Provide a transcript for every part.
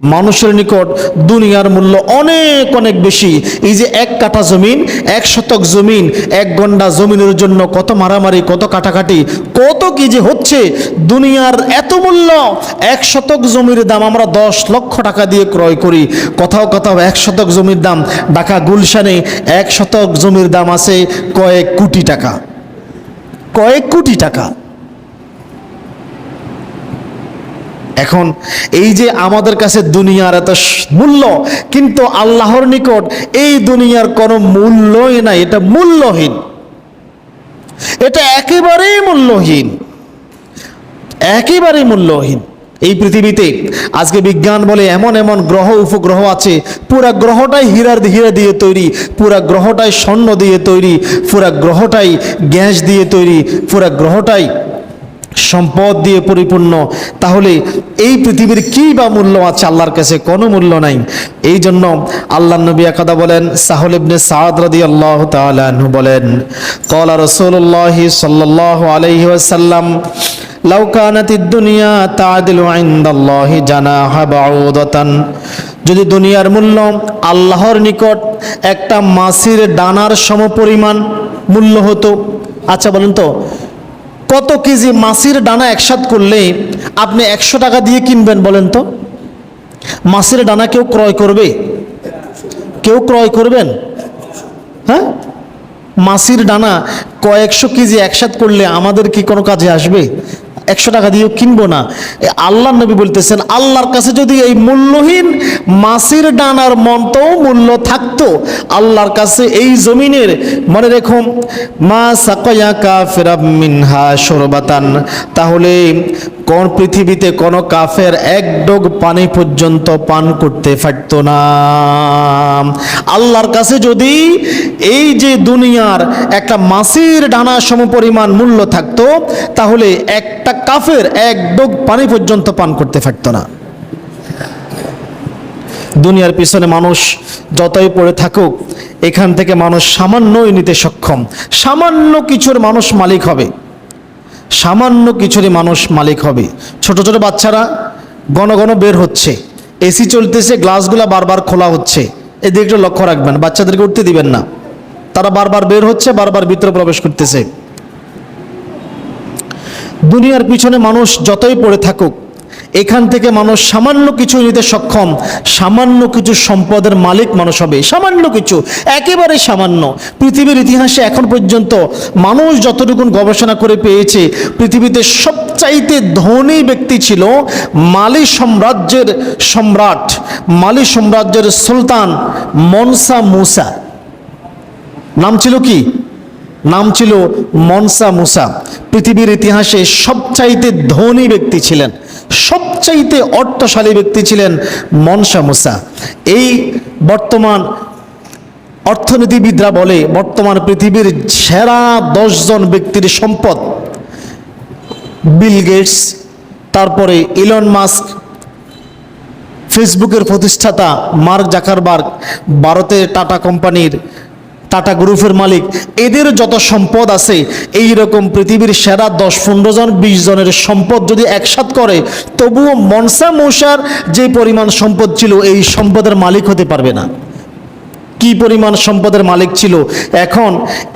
মানুষের নিকট দুনিয়ার মূল্য অনেক অনেক বেশি। এই যে 1 কাঠা জমিন, 1 শতক জমিন, 1 গন্ডা জমিনের জন্য কত মারামারি, কত কাটাকাটি, কত কি যে হচ্ছে। দুনিয়ার এত মূল্য। 1 শতক জমির দাম আমরা 10 লক্ষ টাকা দিয়ে ক্রয় করি। কোথাও কোথাও 1 শতক জমির দাম, ঢাকা গুলশানে 1 শতক জমির দাম আছে কয়েক কোটি টাকা, কয়েক কোটি টাকা। এখন এই যে আমাদের কাছে দুনিয়ার এত মূল্য, কিন্তু আল্লাহর নিকট এই দুনিয়ার কোনো মূল্যই নাই। এটা মূল্যহীন, এটা একেবারেই মূল্যহীন, একেবারেই মূল্যহীন। এই পৃথিবীতে আজকে বিজ্ঞান বলে এমন এমন গ্রহ উপগ্রহ আছে, পুরা গ্রহটাই হীরা দিয়ে তৈরি, পুরা গ্রহটাই স্বর্ণ দিয়ে তৈরি, পুরা গ্রহটাই গ্যাস দিয়ে তৈরি, পুরা গ্রহটাই সম্পদ দিয়ে পরিপূর্ণ। তাহলে এই পৃথিবীর কি বা মূল্য আছে? আল্লাহর কাছে কোনো মূল্য নাই। এই জন্য আল্লাহর নবী একদা বলেন, সাহল ইবনে সাদ রাদিয়াল্লাহু তাআলা আনহু বলেন, ক্বালা রাসূলুল্লাহ সাল্লাল্লাহু আলাইহি ওয়াসাল্লাম, লাউ কানাতিদ দুনিয়া তা'দিলু ইনদাল্লাহি জানাহা বাউদাতান, যদি দুনিয়ার মূল্য আল্লাহর নিকট একটা মাছির ডানার সমপরিমাণ মূল্য হতো। আচ্ছা বলেন তো, কত কেজি মাছির ডানা একসাথে করলে আপনি 100 টাকা দিয়ে কিনবেন বলেন তো? মাছের ডানা কেউ ক্রয় করবে? কেউ ক্রয় করবেন? হ্যাঁ, মাছের ডানা কয়েকশো কেজি একসাথে করলে আমাদের কি কোনো কাজে আসবে? 100 টাকা দিয়েও কিনবো না। আল্লাহ নবী বলতেছেন, আল্লাহর কাছে যদি এই মূল্যহীন মাছের ডানার মতো মূল্য থাকতো, আল্লাহর কাছে এই জমিনের, মনে রেখো, মা সাকায়া কাফিরা মিনহা শুরবাতান, তাহলে কোন পৃথিবীতে কোনো কাফের 1 ডগ পানি পর্যন্ত পান করতে পারতো না। আল্লাহর কাছে যদি এই যে দুনিয়ার একটা মাছের ডানা সমপরিমাণ মূল্য থাকতো, তাহলে একটা কাফের 1 ডগ পানি পর্যন্ত পান করতে পারতো না। দুনিয়ার পিছনে মানুষ যতই পড়ে থাকুক, এখান থেকে মানুষ সামান্যই নিতে সক্ষম। সামান্য কিছুর মানুষ মালিক হবে, সামান্য কিছুরই মানুষ মালিক হবে। ছোট ছোট বাচ্চারা ঘন ঘন বের হচ্ছে, এসি চলতেছে, গ্লাসগুলা বারবার খোলা হচ্ছে, এদিকে একটু লক্ষ্য রাখবেন, বাচ্চাদেরকে উঠতে দিবেন না, তারা বারবার বের হচ্ছে, বারবার ভিতরে প্রবেশ করতেছে। দুনিয়ার পিছনে মানুষ যতই পড়ে থাকুক, এখান থেকে মানুষ সামান্য কিছু নিতে সক্ষম, সামান্য কিছু সম্পদের মালিক মানুষ হবে, সামান্য কিছু, একেবারে সামান্য। পৃথিবীর ইতিহাসে এখন পর্যন্ত মানুষ যতটুকু গবেষণা করে পেয়েছে, পৃথিবীতে সবচাইতে ধনী ব্যক্তি ছিল মালি সাম্রাজ্যের সম্রাট, মালি সাম্রাজ্যের সুলতান মনসা মুসা। নাম ছিল কি? নাম ছিল মনসা মুসা। পৃথিবীর ইতিহাসে সবচাইতে ধনী ব্যক্তি ছিলেন, সবচাইতে অর্থশালী ব্যক্তি ছিলেন মনসা মুসা। এই বর্তমান অর্থনীতিবিদরা বলে, বর্তমান পৃথিবীর সেরা 10 জন ব্যক্তির সম্পদ বিল গেটস, তারপরে ইলন মাস্ক, ফেসবুকের প্রতিষ্ঠাতা মার্ক জাকারবার্গ, ভারতের টাটা কোম্পানির, টাটা গ্রুপের মালিক, এদের যত সম্পদ আছে, এই রকম পৃথিবীর সেরা 10-15 জন 20 জনের সম্পদ যদি একসাথ করে, তবুও মনসা মুসার যে পরিমাণ সম্পদ ছিল, এই সম্পদের মালিক হতে পারবে না। কি পরিমাণ সম্পদের মালিক ছিল! এখন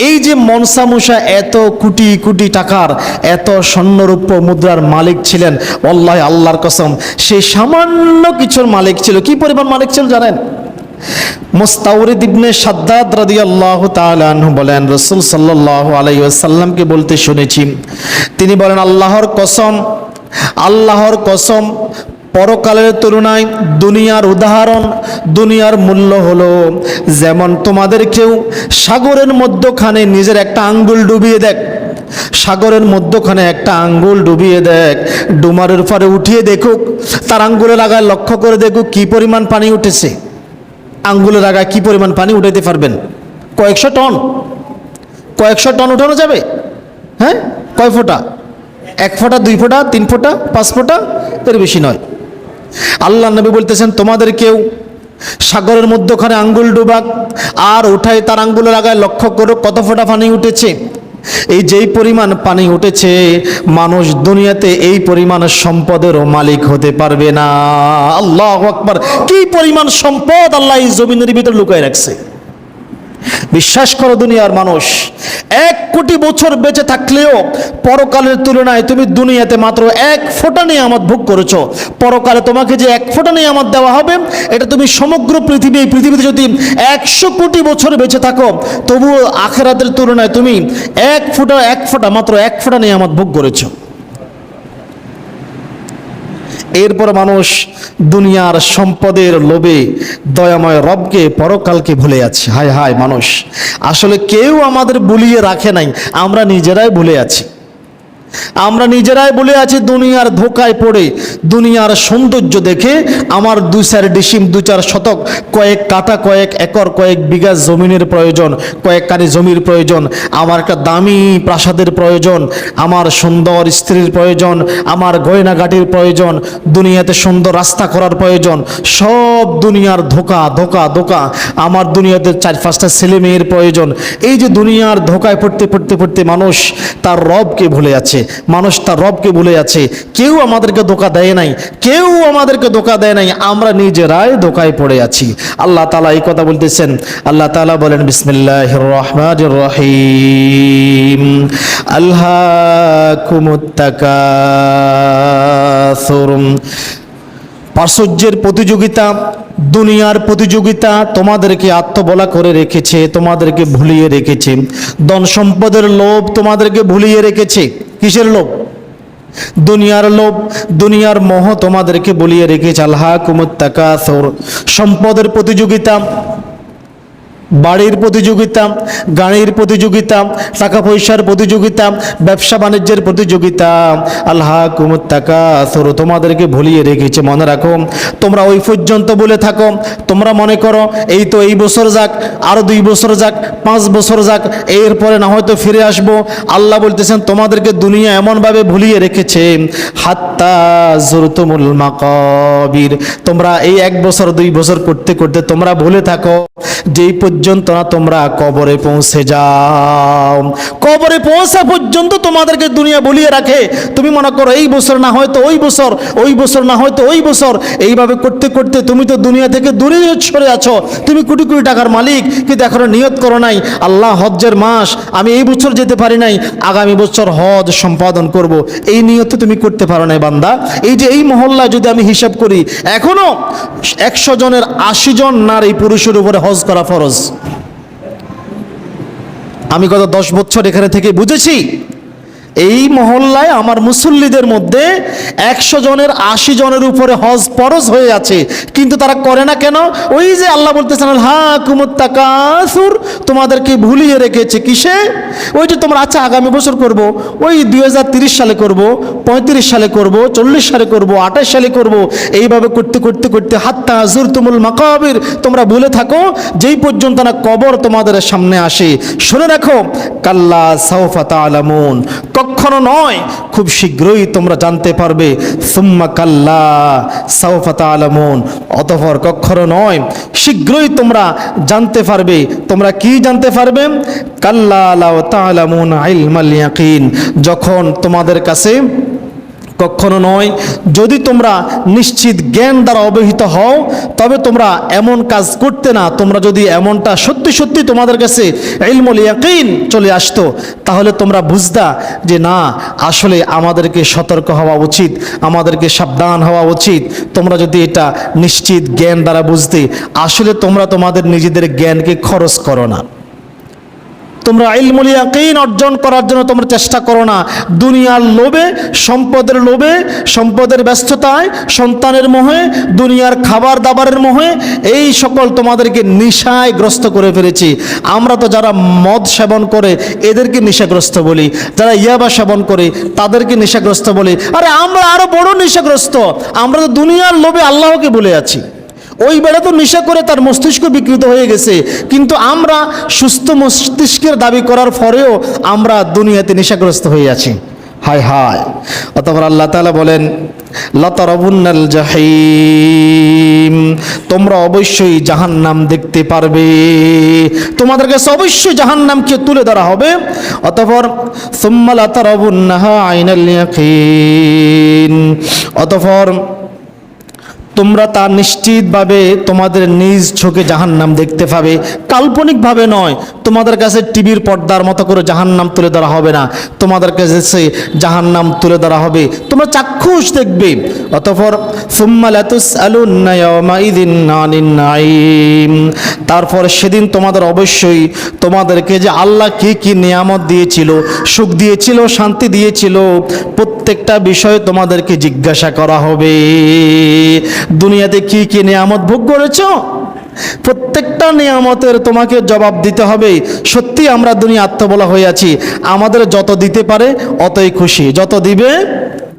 এই যে মনসা মুসা এত কোটি কোটি টাকার, এত স্বর্ণরূপ্য মুদ্রার মালিক ছিলেন, আল্লাহ, আল্লাহর কসম, সে সামান্য কিছুর মালিক ছিল। কি পরিমাণ মালিক ছিল জানেন? মুস্তাওরিদ ইবনে শাদ্দাদ রাদিয়াল্লাহু তাআলা আনহু বলেন, রাসূল সাল্লাল্লাহু আলাইহি ওয়াসাল্লামকে বলতে শুনেছি, তিনি বলেন, আল্লাহর কসম, আল্লাহর কসম, পরকালের তুলনায় দুনিয়ার উদাহরণ, দুনিয়ার মূল্য হলো যেমন তোমাদের কেউ সাগরের মধ্যখানে নিজের একটা আঙ্গুল ডুবিয়ে দেখ, সাগরের মধ্যখানে একটা আঙ্গুল ডুবিয়ে দেখ, ডুমারের পরে উঠিয়ে দেখুক, তার আঙ্গুলের আগায় লক্ষ্য করে দেখুক কি পরিমাণ পানি উঠেছে। আঙ্গুলের আগায় কি পরিমাণ পানি উঠাইতে পারবেন? কয়েকশো টন, কয়েকশো টন উঠানো যাবে? হ্যাঁ, কয় ফোঁটা? 1 ফোঁটা, 2 ফোঁটা, 3 ফোঁটা, 5 ফোঁটা, এর বেশি নয়। আল্লাহ নবী বলতেছেন, তোমাদের কেউ সাগরের মধ্যখানে আঙ্গুল ডুবাক আর উঠায় তার আঙ্গুলের আগায় লক্ষ্য করো কত ফোঁটা পানি উঠেছে। এই যেই পরিমাণ পানি উঠেছে, মানুষ দুনিয়াতে এই পরিমাণ সম্পদেরও মালিক হতে পারবে না। আল্লাহু আকবার! কি পরিমাণ সম্পদ আল্লাহ এই জমিনের ভিতরে লুকায় রাখছে। বিশ্বাস করো দুনিয়ার মানুষ, 1 কোটি বছর বেঁচে থাকলেও পরকালের তুলনায় তুমি দুনিয়াতে মাত্র 1 ফোঁটা নিয়ামত ভোগ করেছো। পরকালে তোমাকে যে 1 ফোঁটা নিয়ামত দেওয়া হবে, এটা তুমি সমগ্র পৃথিবীতে যদি 100 কোটি বছর বেঁচে থাকো, তবুও আখিরাতের তুলনায় তুমি 1 ফোঁটা মাত্র 1 ফোঁটা নিয়ামত ভোগ করেছো। এরপর মানুষ দুনিয়ার সম্পদের লোভে দয়াময় রবকে, পরকালকে ভুলে আছে। হায় হায় মানুষ, আসলে কেউ আমাদের ভুলিয়ে রাখে নাই, আমরা নিজেরাই ভুলে আছি। আমরা নিজেরাই বলে আছি দুনিয়ার ধোকায় পড়ে, দুনিয়ার সৌন্দর্য দেখে আমার 2-4 ডিসিম 2-4 শতক, কয়েক কাঠা, কয়েক একর, কয়েক বিঘা জমিনের প্রয়োজন, কয়েক কানি জমির প্রয়োজন, আমার একটা দামি প্রাসাদের প্রয়োজন, আমার সুন্দর স্ত্রীর প্রয়োজন, আমার গয়নাগাটির প্রয়োজন, দুনিয়াতে সুন্দর রাস্তা করার প্রয়োজন। সব দুনিয়ার ধোকা ধোকা ধোকা। আমার দুনিয়াতে 4-5টা ছেলে মেয়ের প্রয়োজন। এই যে দুনিয়ার ধোকায় পড়তে মানুষ তার রবকে ভুলে আছে। মানুষ তার রবকে ভুলে আছে। কেউ আমাদেরকে ধোঁকা দেয় নাই, কেউ আমাদেরকে ধোঁকা দেয় নাই, আমরা নিজেরাই ধোঁকায় পড়ে আছি। আল্লাহ তাআলা এই কথা বলতেছেন। আল্লাহ তাআলা বলেন, বিসমিল্লাহির রহমানির রহিম, আলহাকুমুত তাকাসুর। প্রাচুর্যের প্রতিযোগিতা, দুনিয়ার প্রতিযোগিতা তোমাদেরকে আত্মবলা করে রেখেছে, তোমাদেরকে ভুলিয়ে রেখেছে। ধন সম্পদের লোভ তোমাদেরকে ভুলিয়ে রেখেছে। কিসের লোভ? দুনিয়ার লোভ, দুনিয়ার মোহ তোমাদেরকে ভুলিয়ে রেখেছে। আলহাকুমুত তাকাসুর। সম্পদের প্রতিযোগিতা, বাড়ির প্রতিযোগিতা, গাড়ির প্রতিযোগিতা, টাকা পয়সার প্রতিযোগিতা, ব্যবসা বাণিজ্যের প্রতিযোগিতা। আলহাকুমুত তাকাসুর তোমাদেরকে ভুলিয়ে রেখেছে। মনে রাখো, তোমরা ওই পর্যন্ত বলে থাকো, তোমরা মনে করো এই তো এই বছর যাক, আরো 2 বছর যাক, 5 বছর যাক, এরপরে না হয়তো ফিরে আসবো। আল্লাহ বলতেছেন তোমাদেরকে দুনিয়া এমনভাবে ভুলিয়ে রেখেছে, হাত্তা জুরতুমুল মাকাবির। তোমরা এই 1 বছর 2 বছর করতে করতে তোমরা ভুলে থাকো যেই পর্যন্ত না তোমরা কবরে পৌঁছে যাও। কবরে পৌঁছা পর্যন্ত তোমাদেরকে দুনিয়া বলিয়ে রাখে। তুমি মনে করো এই বছর না হয়তো ওই বছর, ওই বছর না হয়তো ওই বছর, এইভাবে করতে করতে তুমি তো দুনিয়া থেকে দূরে সরে আছো। তুমি কোটি কোটি টাকার মালিক, কিন্তু এখনো নিয়ত করো নাই আল্লাহ হজ্জের মাস, আমি এই বছর যেতে পারি নাই, আগামী বছর হজ সম্পাদন করব। এই নিয়ত তুমি করতে পারো নাই বান্দা। এই যে এই মহল্লা যদি আমি হিসাব করি, এখনো 100 জনের 80 জন নারী পুরুষের উপরে হজ করা ফরজ। আমি গত 10 বছর এখানে থেকে বুঝেছি, এই মহল্লায় আমার মুসল্লিদের মধ্যে 100 জনের 80 জনের উপরে হজ ফরজ হয়ে আছে, কিন্তু তারা করে না কেন? ওই যে আল্লাহ বলতেছেন আলহাকুমুত তাকাসুর, তোমাদেরকে ভুলিয়ে রেখেছে। কিসে? ওই যে তোমরা আচ্ছা আগামী বছর করব, ওই 2030 সালে করব, 35 সালে করব, 40 সালে করব, 28 সালে করব, এইভাবে করতে করতে করতে হাত্তা জুরতুমুল মাকাবির, তোমরা ভুলে থাকো যেই পর্যন্ত না কবর তোমাদের সামনে আসে। শুনে রাখো, কাল্লা সাউফা তা'লামুন, কখনো নয়, খুব শীঘ্রই তোমরা জানতে পারবে। সুম্মা কাল্লা সাউফা তা'লামুন, অতঃপর কখনো নয়, শীঘ্রই তোমরা জানতে পারবে। তোমরা কি জানতে পারবে? কাল্লা লাউ তা'লামুন ইলমাল ইয়াকিন, যখন তোমাদের কাছে কখনো নয়, যদি তোমরা নিশ্চিত জ্ঞান দ্বারা অবহিত হও তবে তোমরা এমন কাজ করতে না। তোমরা যদি এমনটা সত্যি সত্যি তোমাদের কাছে ইলমুল ইয়াকিন চলে আসতো, তাহলে তোমরা বুঝতা যে না, আসলে আমাদেরকে সতর্ক হওয়া উচিত, আমাদেরকে সাবধান হওয়া উচিত। তোমরা যদি এটা নিশ্চিত জ্ঞান দ্বারা বুঝতে, আসলে তোমরা তোমাদের নিজেদের জ্ঞানকে খরচ করো না। তোমরা ইলমুল ইয়াকিন অর্জন করার জন্য তোমরা চেষ্টা করো না। দুনিয়ার লোভে, সম্পদের লোভে, সম্পদের ব্যস্ততায়, সন্তানের মোহে, দুনিয়ার খাবার দাবারের মোহে, এই সকল তোমাদেরকে নেশায় গ্রস্ত করে ফেলেছি। আমরা তো যারা মদ সেবন করে এদেরকে নেশাগ্রস্ত বলি, যারা ইয়াবা সেবন করে তাদেরকে নেশাগ্রস্ত বলি। আরে আমরা আরো বড় নেশাগ্রস্ত, আমরা তো দুনিয়ার লোভে আল্লাহকে বলে আছি। ওই বেড়া তো নেশা করে তার মস্তিষ্ক বিকৃত হয়ে গেছে, কিন্তু আমরা সুস্থ মস্তিষ্কের দাবি করার পরেও আমরা দুনিয়াতে নেশাগ্রস্ত হয়ে আছি। হায় হায়। অতঃপর আল্লাহ তাআলা বলেন, লাতারাবুন্নাল জাহিম, তোমরা অবশ্যই জাহান্নাম দেখতে পারবে, তোমাদের কাছে অবশ্যই জাহান্নামকে তুলে ধরা হবে। অতঃপর সুম্মা লাতারাবুন্নাহা আইনাল ইয়াকিন, অতঃপর তোমরা তা নিশ্চিতভাবে তোমাদের নিজ চোখে জাহান্নাম দেখতে পাবে, কাল্পনিকভাবে নয়। তোমাদের কাছে টিভির পর্দার মতো করে জাহান্নাম তুলে ধরা হবে না, তোমাদের কাছে সে জাহান্নাম তুলে ধরা হবে, তোমরা চাক্ষুষ দেখবে। অতঃপর সুম্মা লাতুসআলুন্না ইয়াওমাইযিন আনিন নাঈম, তারপর সেদিন তোমাদের অবশ্যই তোমাদেরকে যে আল্লাহ কি কি নিয়ামত দিয়েছিল, সুখ দিয়েছিল, শান্তি দিয়েছিল, প্রত্যেকটা বিষয়ে তোমাদেরকে জিজ্ঞাসা করা হবে। দুনিয়াতে কি কি নিয়ামত ভোগ করেছো, প্রত্যেকটা নিয়ামতের তোমাকে জবাব দিতে হবে। সত্যি আমরা দুনিয়া আত্মবলা হয়ে আছি, আমাদের যত দিতে পারে অতই খুশি, যত দিবে